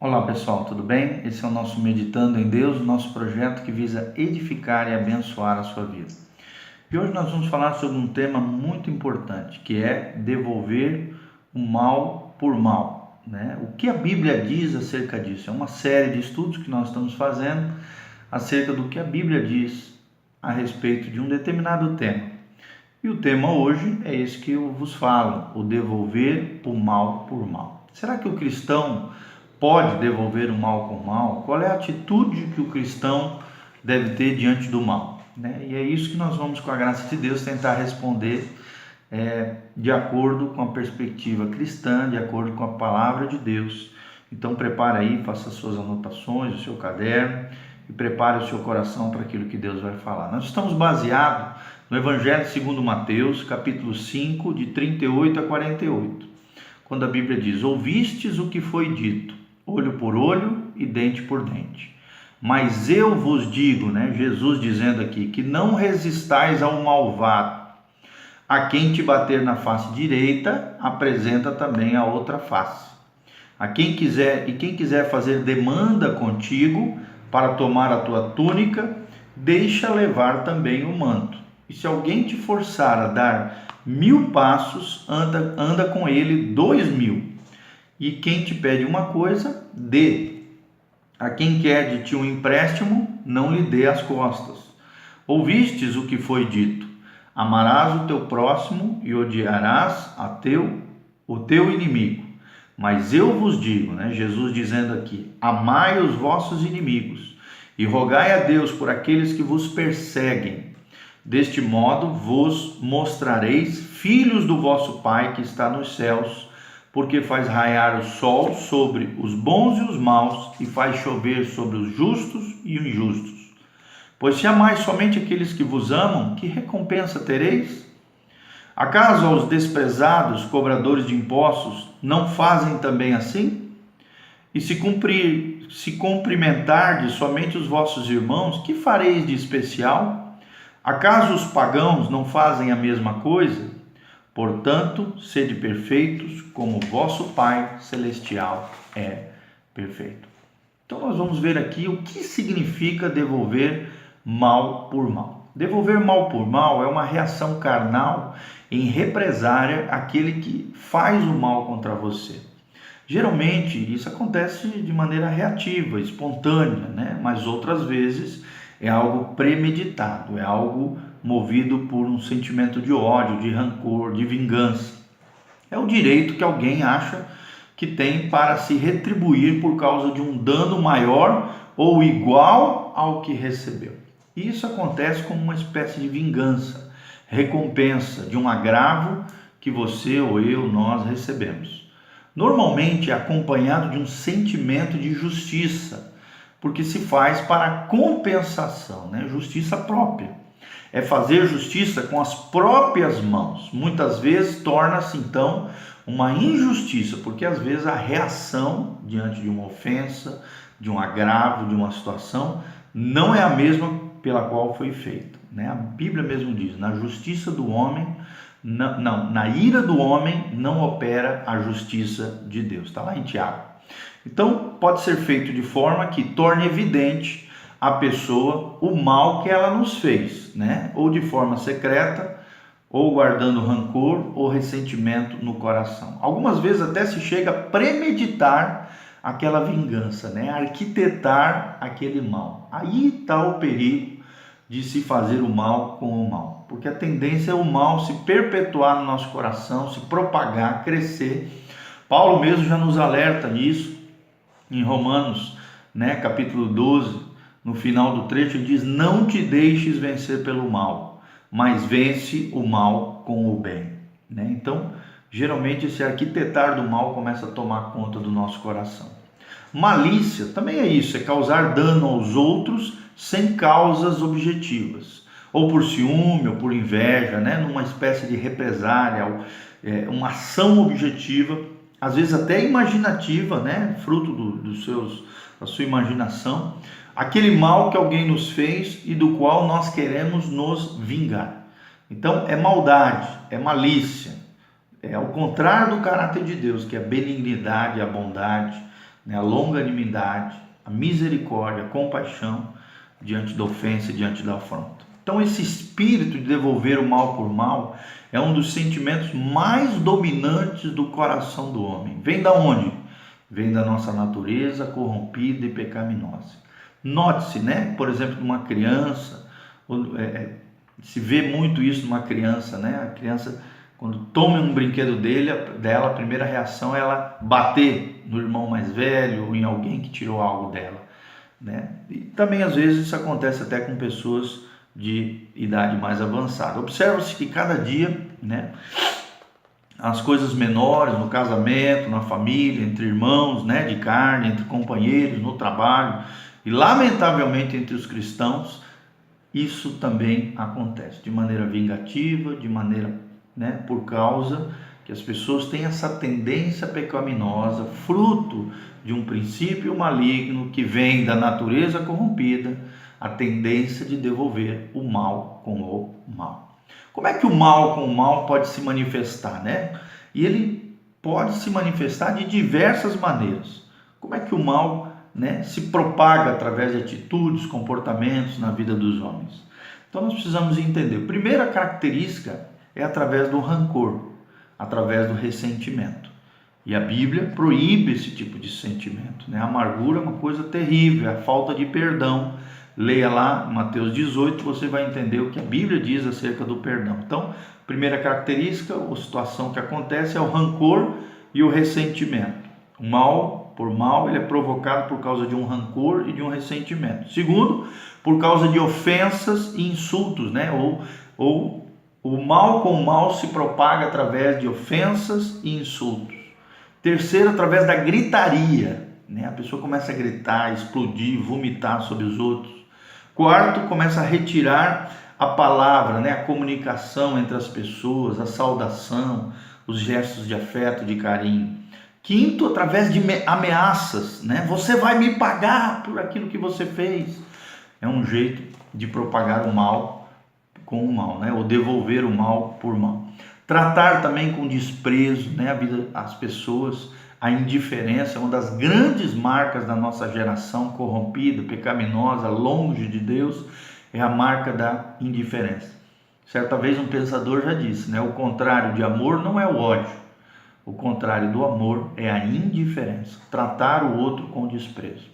Olá pessoal, tudo bem? Esse é o nosso Meditando em Deus, o nosso projeto que visa edificar e abençoar a sua vida. E hoje nós vamos falar sobre um tema muito importante, que é devolver o mal por mal, né? O que a Bíblia diz acerca disso? É uma série de estudos que nós estamos fazendo acerca do que a Bíblia diz a respeito de um determinado tema. E o tema hoje é esse que eu vos falo, o devolver o mal por mal. Será que o cristão pode devolver o mal com o mal? Qual é a atitude que o cristão deve ter diante do mal? E é isso que nós vamos, com a graça de Deus, tentar responder de acordo com a perspectiva cristã, de acordo com a palavra de Deus. Então prepare aí, faça suas anotações, o seu caderno e prepare o seu coração para aquilo que Deus vai falar. Nós estamos baseados no Evangelho segundo Mateus, capítulo 5, de 38 a 48, quando a Bíblia diz: ouvistes o que foi dito, olho por olho e dente por dente. Mas eu vos digo, Jesus dizendo aqui, que não resistais ao malvado. A quem te bater na face direita, apresenta também a outra face. Quem quiser fazer demanda contigo para tomar a tua túnica, deixa levar também o manto. E se alguém te forçar a dar 1000 passos, anda com ele 2000. E quem te pede uma coisa, dê. A quem quer de ti um empréstimo, não lhe dê as costas. Ouvistes o que foi dito: amarás o teu próximo e odiarás o teu inimigo. Mas eu vos digo, Jesus dizendo aqui: amai os vossos inimigos e rogai a Deus por aqueles que vos perseguem. Deste modo vos mostrareis filhos do vosso Pai que está nos céus, porque faz raiar o sol sobre os bons e os maus e faz chover sobre os justos e os injustos. Pois se amais somente aqueles que vos amam, que recompensa tereis? Acaso aos desprezados cobradores de impostos não fazem também assim? E se cumprimentardes somente os vossos irmãos, que fareis de especial? Acaso os pagãos não fazem a mesma coisa? Portanto, sede perfeitos, como vosso Pai Celestial é perfeito. Então nós vamos ver aqui o que significa devolver mal por mal. Devolver mal por mal é uma reação carnal em represária àquele que faz o mal contra você. Geralmente isso acontece de maneira reativa, espontânea, mas outras vezes é algo premeditado, é algo movido por um sentimento de ódio, de rancor, de vingança. É o direito que alguém acha que tem para se retribuir por causa de um dano maior ou igual ao que recebeu. E isso acontece como uma espécie de vingança, recompensa de um agravo que você ou eu, nós recebemos. Normalmente é acompanhado de um sentimento de justiça, porque se faz para compensação, justiça própria. É fazer justiça com as próprias mãos. Muitas vezes torna-se então uma injustiça, porque às vezes a reação diante de uma ofensa, de um agravo, de uma situação, não é a mesma pela qual foi feita. A Bíblia mesmo diz: na justiça do homem, na ira do homem não opera a justiça de Deus. Está lá em Tiago. Então, pode ser feito de forma que torne evidente à pessoa o mal que ela nos fez, ou de forma secreta, ou guardando rancor ou ressentimento no coração. Algumas vezes até se chega a premeditar aquela vingança, a arquitetar aquele mal. Aí está o perigo de se fazer o mal com o mal, porque a tendência é o mal se perpetuar no nosso coração, se propagar, crescer. Paulo mesmo já nos alerta nisso. Em Romanos, capítulo 12, no final do trecho, ele diz: não te deixes vencer pelo mal, mas vence o mal com o bem. Então, geralmente esse arquitetar do mal começa a tomar conta do nosso coração. Malícia também é isso, é causar dano aos outros sem causas objetivas, ou por ciúme, ou por inveja, numa espécie de represália, uma ação objetiva, às vezes até imaginativa, fruto da sua imaginação, aquele mal que alguém nos fez e do qual nós queremos nos vingar. Então é maldade, é malícia, é ao contrário do caráter de Deus, que é a benignidade, a bondade, né? A longanimidade, a misericórdia, a compaixão diante da ofensa e diante da afronta. Então esse espírito de devolver o mal por mal é um dos sentimentos mais dominantes do coração do homem. Vem da onde? Vem da nossa natureza corrompida e pecaminosa. Note-se, né? Por exemplo, numa criança, se vê muito isso numa criança, né? A criança, quando toma um brinquedo dela, a primeira reação é ela bater no irmão mais velho ou em alguém que tirou algo dela, né? E também às vezes isso acontece até com pessoas de idade mais avançada. Observa-se que cada dia, né, as coisas menores no casamento, na família, entre irmãos, né, de carne, entre companheiros, no trabalho e lamentavelmente entre os cristãos, isso também acontece de maneira vingativa, de maneira, né, por causa que as pessoas têm essa tendência pecaminosa, fruto de um princípio maligno que vem da natureza corrompida, a tendência de devolver o mal com o mal. Como é que o mal com o mal pode se manifestar, né? E ele pode se manifestar de diversas maneiras. Como é que o mal, né, se propaga através de atitudes, comportamentos na vida dos homens? Então nós precisamos entender. Primeira característica é através do rancor, através do ressentimento. E a Bíblia proíbe esse tipo de sentimento, né? A amargura é uma coisa terrível, é a falta de perdão. Leia lá Mateus 18, você vai entender o que a Bíblia diz acerca do perdão. Então, primeira característica, ou situação que acontece é o rancor e o ressentimento. O mal, por mal, ele é provocado por causa de um rancor e de um ressentimento. Segundo, por causa de ofensas e insultos, né? Ou o mal com o mal se propaga através de ofensas e insultos. Terceiro, através da gritaria, né? A pessoa começa a gritar, explodir, vomitar sobre os outros. Quarto, começa a retirar a palavra, né? A comunicação entre as pessoas, a saudação, os gestos de afeto, de carinho. Quinto, através de ameaças, né? Você vai me pagar por aquilo que você fez. É um jeito de propagar o mal com o mal, né? Ou devolver o mal por mal. Tratar também com desprezo, né? As pessoas, a indiferença é uma das grandes marcas da nossa geração corrompida, pecaminosa, longe de Deus, é a marca da indiferença. Certa vez um pensador já disse, né? O contrário de amor não é o ódio, o contrário do amor é a indiferença, tratar o outro com desprezo.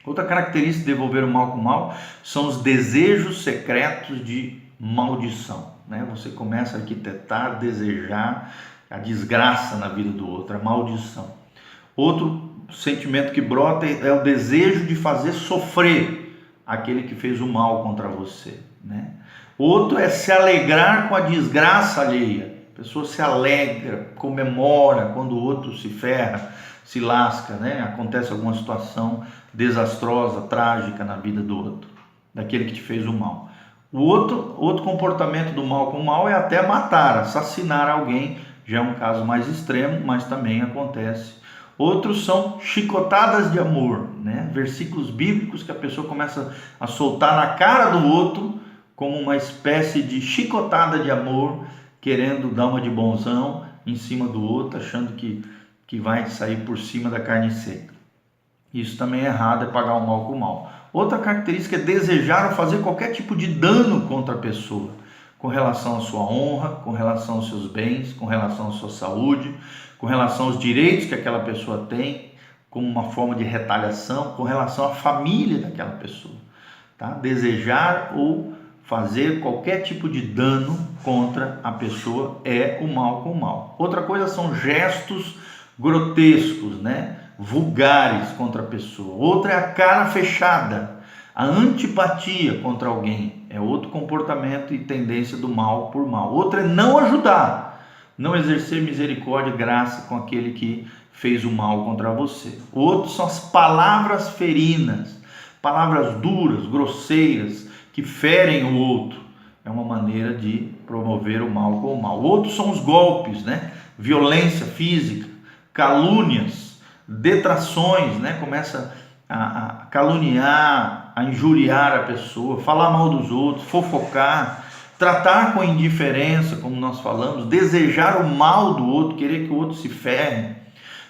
Outra característica de devolver o mal com o mal são os desejos secretos de maldição, né? Você começa a arquitetar, desejar a desgraça na vida do outro, a maldição. Outro sentimento que brota é o desejo de fazer sofrer aquele que fez o mal contra você, né? Outro é se alegrar com a desgraça alheia. A pessoa se alegra, comemora quando o outro se ferra, se lasca, né? Acontece alguma situação desastrosa, trágica na vida do outro, daquele que te fez o mal. O outro comportamento do mal com o mal é até matar, assassinar alguém. Já é um caso mais extremo, mas também acontece. Outros são chicotadas de amor, né? Versículos bíblicos que a pessoa começa a soltar na cara do outro como uma espécie de chicotada de amor, querendo dar uma de bonzão em cima do outro, achando que vai sair por cima da carne seca. Isso também é errado, é pagar o mal com o mal. Outra característica é desejar ou fazer qualquer tipo de dano contra a pessoa, com relação à sua honra, com relação aos seus bens, com relação à sua saúde, com relação aos direitos que aquela pessoa tem, como uma forma de retaliação, com relação à família daquela pessoa. Tá? Desejar ou fazer qualquer tipo de dano contra a pessoa é o mal com o mal. Outra coisa são gestos grotescos, né? Vulgares contra a pessoa. Outra é a cara fechada, a antipatia contra alguém, é outro comportamento e tendência do mal por mal. Outra é não ajudar, não exercer misericórdia e graça com aquele que fez o mal contra você. Outro são as palavras ferinas, palavras duras, grosseiras, que ferem o outro. É uma maneira de promover o mal com o mal. Outros são os golpes, né? Violência física, calúnias, detrações, né? Começa a caluniar, a injuriar a pessoa, falar mal dos outros, fofocar, tratar com indiferença, como nós falamos, desejar o mal do outro, querer que o outro se ferre,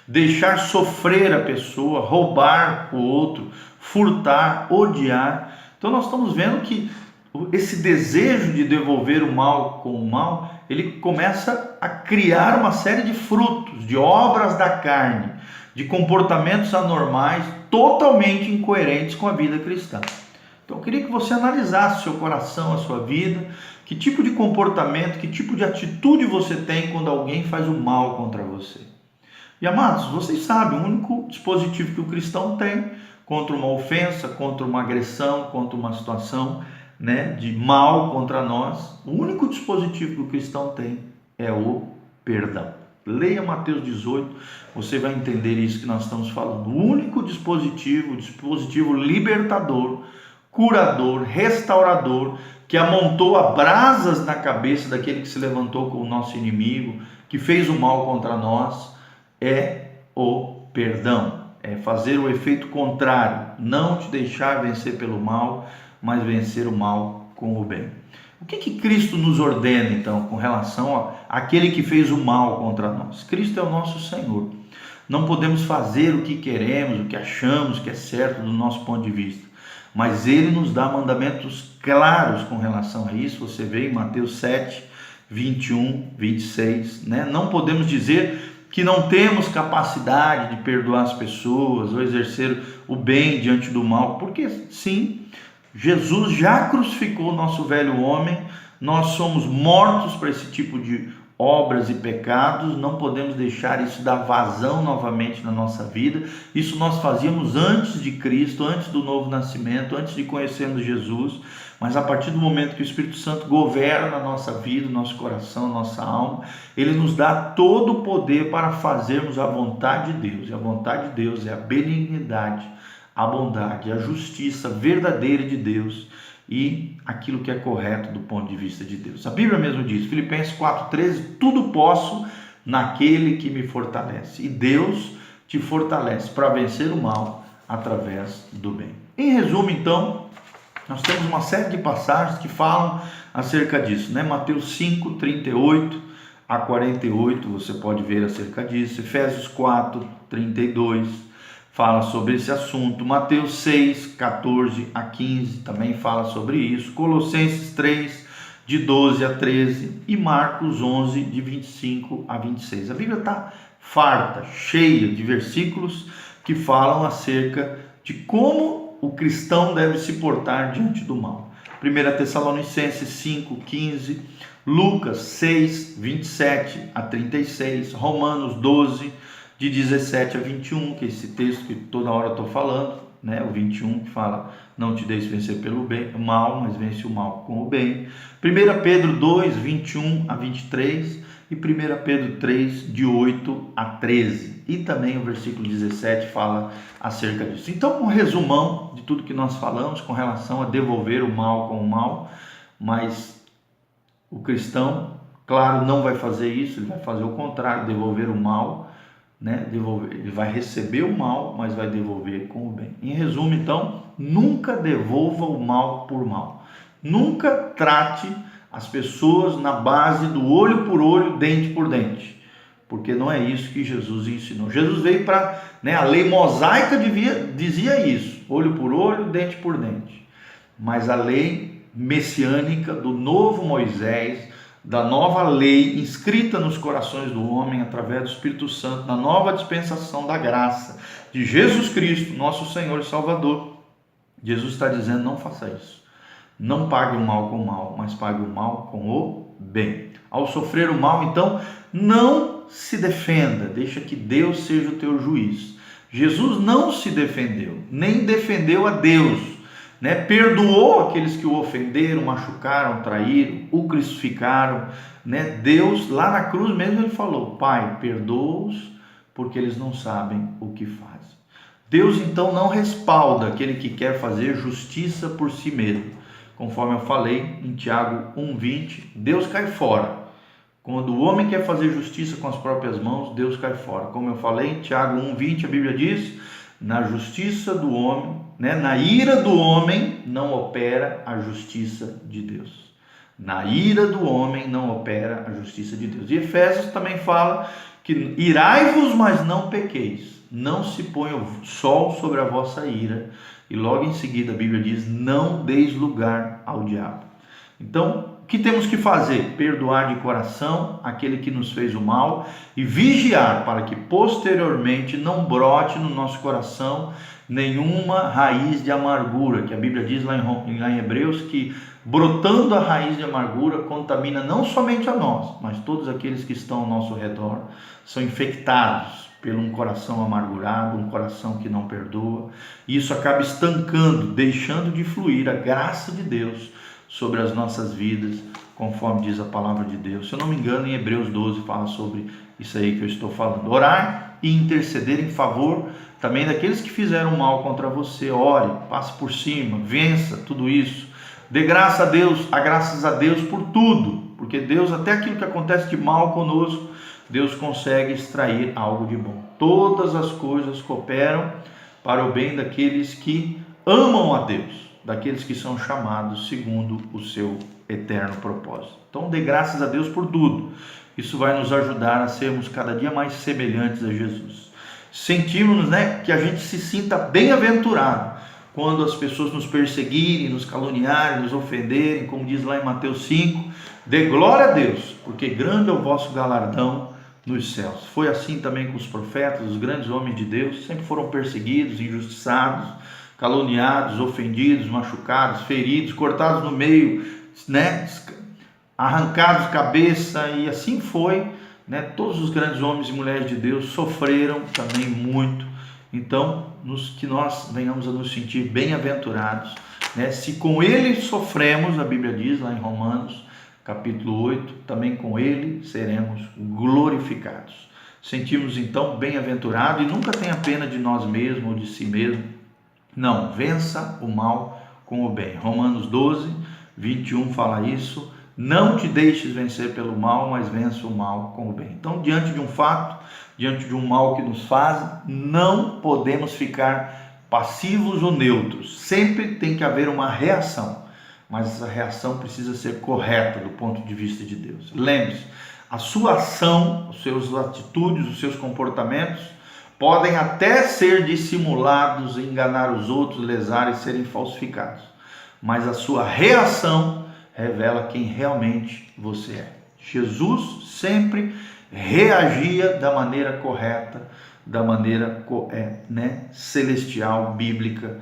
deixar sofrer a pessoa, roubar o outro, furtar, odiar. Então nós estamos vendo que esse desejo de devolver o mal com o mal, ele começa a criar uma série de frutos, de obras da carne, de comportamentos anormais, totalmente incoerentes com a vida cristã. Então eu queria que você analisasse seu coração, a sua vida, que tipo de comportamento, que tipo de atitude você tem quando alguém faz o mal contra você. E amados, vocês sabem, o único dispositivo que o cristão tem contra uma ofensa, contra uma agressão, contra uma situação, de mal contra nós, o único dispositivo que o cristão tem é o perdão. Leia Mateus 18, você vai entender isso que nós estamos falando. O único dispositivo, libertador, curador, restaurador, que amontou brasas na cabeça daquele que se levantou com o nosso inimigo, que fez o mal contra nós, é o perdão. É fazer o efeito contrário, não te deixar vencer pelo mal, mas vencer o mal com o bem. O que Cristo nos ordena, então, com relação àquele que fez o mal contra nós? Cristo é o nosso Senhor. Não podemos fazer o que queremos, o que achamos que é certo do nosso ponto de vista, mas Ele nos dá mandamentos claros com relação a isso. Você vê em Mateus 7, 21, 26, Não podemos dizer que não temos capacidade de perdoar as pessoas ou exercer o bem diante do mal, porque sim, Jesus já crucificou o nosso velho homem, nós somos mortos para esse tipo de obras e pecados, não podemos deixar isso dar vazão novamente na nossa vida. Isso nós fazíamos antes de Cristo, antes do novo nascimento, antes de conhecermos Jesus, mas a partir do momento que o Espírito Santo governa a nossa vida, o nosso coração, a nossa alma, Ele nos dá todo o poder para fazermos a vontade de Deus, e a vontade de Deus é a benignidade, a bondade, a justiça verdadeira de Deus e aquilo que é correto do ponto de vista de Deus. A Bíblia mesmo diz, Filipenses 4,13, tudo posso naquele que me fortalece. E Deus te fortalece para vencer o mal através do bem. Em resumo, então, nós temos uma série de passagens que falam acerca disso, Mateus 5, 38 a 48, você pode ver acerca disso. Efésios 4, 32, fala sobre esse assunto. Mateus 6, 14 a 15 também fala sobre isso. Colossenses 3, de 12 a 13 e Marcos 11, de 25 a 26. A Bíblia está farta, cheia de versículos que falam acerca de como o cristão deve se portar diante do mal. 1 Tessalonicenses 5, 15, Lucas 6, 27 a 36, Romanos 12, de 17 a 21, que é esse texto que toda hora eu estou falando, o 21 que fala, não te deixes vencer pelo mal, mas vence o mal com o bem. 1 Pedro 2, 21 a 23 e 1 Pedro 3, de 8 a 13. E também o versículo 17 fala acerca disso. Então, um resumão de tudo que nós falamos com relação a devolver o mal com o mal, mas o cristão, claro, não vai fazer isso, ele vai fazer o contrário, devolver o mal, ele vai receber o mal, mas vai devolver com o bem. Em resumo, então, nunca devolva o mal por mal. Nunca trate as pessoas na base do olho por olho, dente por dente, porque não é isso que Jesus ensinou. Jesus veio para, a lei mosaica dizia isso, olho por olho, dente por dente. Mas a lei messiânica do novo Moisés, da nova lei inscrita nos corações do homem através do Espírito Santo, na nova dispensação da graça de Jesus Cristo, nosso Senhor e Salvador, Jesus está dizendo, não faça isso. Não pague o mal com o mal, mas pague o mal com o bem. Ao sofrer o mal, então, não se defenda, deixa que Deus seja o teu juiz. Jesus não se defendeu, nem defendeu a Deus, perdoou aqueles que o ofenderam, machucaram, traíram, o crucificaram, Deus lá na cruz mesmo ele falou, Pai, perdoa-os porque eles não sabem o que fazem. Deus então não respalda aquele que quer fazer justiça por si mesmo, conforme eu falei em Tiago 1,20, Deus cai fora. Quando o homem quer fazer justiça com as próprias mãos, Deus cai fora. Como eu falei em Tiago 1,20, a Bíblia diz, na justiça do homem, na ira do homem não opera a justiça de Deus. Na ira do homem não opera a justiça de Deus. E Efésios também fala que irai-vos, mas não pequeis. Não se ponha o sol sobre a vossa ira. E logo em seguida a Bíblia diz, não deis lugar ao diabo. Então, o que temos que fazer? Perdoar de coração aquele que nos fez o mal e vigiar para que posteriormente não brote no nosso coração nenhuma raiz de amargura, que a Bíblia diz lá em Hebreus que brotando a raiz de amargura contamina não somente a nós, mas todos aqueles que estão ao nosso redor são infectados por um coração amargurado, um coração que não perdoa, e isso acaba estancando, deixando de fluir a graça de Deus sobre as nossas vidas, conforme diz a palavra de Deus. Se eu não me engano, em Hebreus 12 fala sobre isso aí que eu estou falando. Orar e interceder em favor também daqueles que fizeram mal contra você. Ore, passe por cima, vença tudo isso. Dê graças a Deus por tudo, porque Deus, até aquilo que acontece de mal conosco, Deus consegue extrair algo de bom. Todas as coisas cooperam para o bem daqueles que amam a Deus, daqueles que são chamados segundo o seu eterno propósito. Então dê graças a Deus por tudo. Isso vai nos ajudar a sermos cada dia mais semelhantes a Jesus. Sentimos, que a gente se sinta bem-aventurado quando as pessoas nos perseguirem, nos caluniarem, nos ofenderem, como diz lá em Mateus 5, dê glória a Deus, porque grande é o vosso galardão nos céus. Foi assim também com os profetas, os grandes homens de Deus, sempre foram perseguidos, injustiçados, caluniados, ofendidos, machucados, feridos, cortados no meio, arrancados cabeça, e assim foi, todos os grandes homens e mulheres de Deus sofreram também muito. Então, que nós venhamos a nos sentir bem-aventurados, se com ele sofremos, a Bíblia diz lá em Romanos, capítulo 8, também com ele seremos glorificados. Sentimos então bem-aventurado e nunca tenha pena de nós mesmos ou de si mesmo. Não, vença o mal com o bem. Romanos 12, 21 fala isso. Não te deixes vencer pelo mal, mas vença o mal com o bem. Então, diante de um fato, diante de um mal que nos faz, não podemos ficar passivos ou neutros. Sempre tem que haver uma reação, mas essa reação precisa ser correta do ponto de vista de Deus. Lembre-se, a sua ação, as suas atitudes, os seus comportamentos podem até ser dissimulados, enganar os outros, lesar e serem falsificados, mas a sua reação revela quem realmente você é. Jesus sempre reagia da maneira correta, da maneira celestial, bíblica,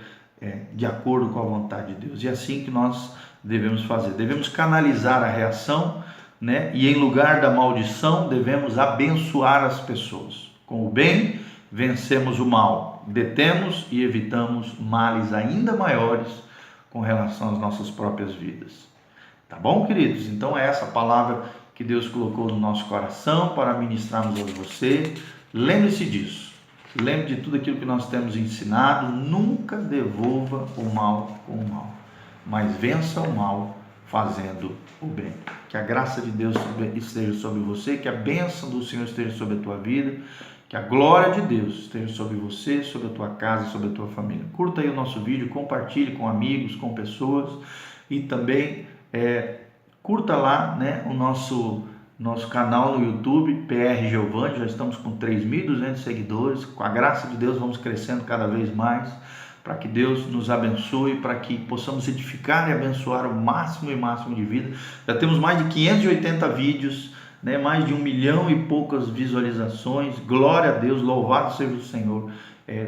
de acordo com a vontade de Deus. E é assim que nós devemos fazer. Devemos canalizar a reação, e em lugar da maldição, devemos abençoar as pessoas. Com o bem, vencemos o mal, detemos e evitamos males ainda maiores com relação às nossas próprias vidas. Tá bom, queridos? Então é essa palavra que Deus colocou no nosso coração para ministrarmos a você. Lembre-se disso. Lembre de tudo aquilo que nós temos ensinado. Nunca devolva o mal com o mal, mas vença o mal fazendo o bem. Que a graça de Deus esteja sobre você, que a bênção do Senhor esteja sobre a tua vida, que a glória de Deus esteja sobre você, sobre a tua casa, sobre a tua família. Curta aí o nosso vídeo, compartilhe com amigos, com pessoas, e também curta lá o nosso canal no YouTube, PR Giovanni. Já estamos com 3.200 seguidores. Com a graça de Deus vamos crescendo cada vez mais, para que Deus nos abençoe, para que possamos edificar e abençoar o máximo e máximo de vida. Já temos mais de 580 vídeos, mais de 1 milhão e poucas visualizações. Glória a Deus, louvado seja o Senhor.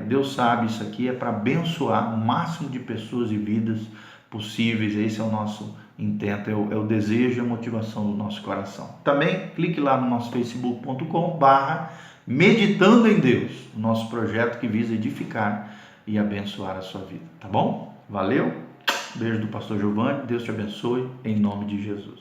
Deus sabe, isso aqui é para abençoar o máximo de pessoas e vidas possíveis. Esse é o nosso intento, é o desejo e a motivação do nosso coração. Também clique lá no nosso facebook.com/meditando em Deus, o nosso projeto que visa edificar e abençoar a sua vida, tá bom? Valeu, beijo do pastor Giovanni, Deus te abençoe, em nome de Jesus.